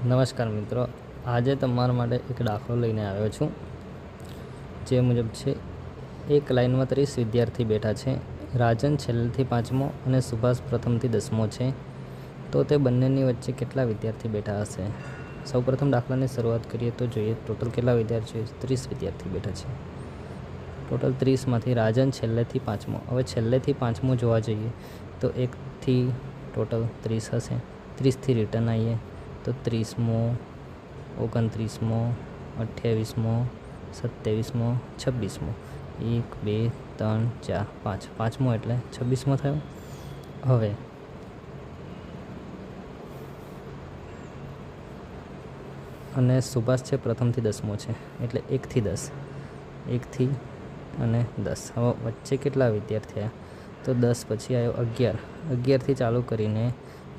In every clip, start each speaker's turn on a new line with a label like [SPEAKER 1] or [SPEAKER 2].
[SPEAKER 1] નમસ્કાર મિત્રો, આજે તમારા માટે એક દાખલો લઈને આવ્યો છું. જે મુજબ છે, એક લાઇનમાં 30 વિદ્યાર્થી બેઠા છે. રાજન છેલ્લેથી 5મો અને સુભાષ પ્રથમથી 10મો છે. તો તે બંનેની વચ્ચે કેટલા વિદ્યાર્થી બેઠા હશે? સૌપ્રથમ દાખલાની શરૂઆત કરીએ તો જોઈએ ટોટલ કેટલા વિદ્યાર્થીઓ? 30 વિદ્યાર્થી બેઠા છે. ટોટલ 30માંથી રાજન છેલ્લેથી 5મો. હવે છેલ્લેથી 5મો જોવા જઈએ તો 1થી ટોટલ 30 હશે. 30થી રિટર્ન આવીએ તો 30મો, 29મો, 28મો, 27મો, 26મો. 1 2 3 4 5. 5મો એટલે 26મો થયો. હવે અને સુભાષ છે પ્રથમથી 10મો છે એટલે 1થી 10. 1થી અને 10. હવે વચ્ચે કેટલા વિદ્યાર્થી થયા? તો 10 પછી આવ્યો 11. 11થી ચાલુ કરીને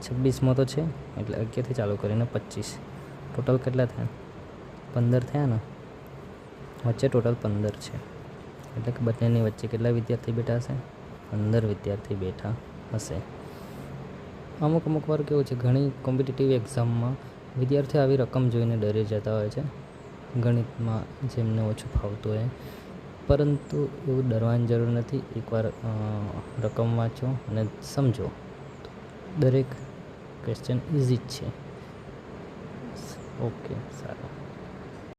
[SPEAKER 1] 26મો તો છે એટલે 11થી ચાલુ કરીને 25. ટોટલ કેટલા થયા? 15 થયા ને. વચ્ચે ટોટલ 15 છે એટલે કે બંનેની વચ્ચે કેટલા વિદ્યાર્થી બેઠા હશે? 15 વિદ્યાર્થી બેઠા હશે. અમુક વાર કેવું છે, ઘણી કોમ્પિટિટિવ એક્ઝામમાં વિદ્યાર્થીઓ આવી રકમ જોઈને ડરી જતા હોય છે, ગણિતમાં જેમને ઓછું ફાવતું હોય. પરંતુ એવું ડરવાની જરૂર નથી. એકવાર રકમ વાંચો અને સમજો, દરેક ક્વેશ્ચન ઇઝી જ છે. ઓકે, સારું.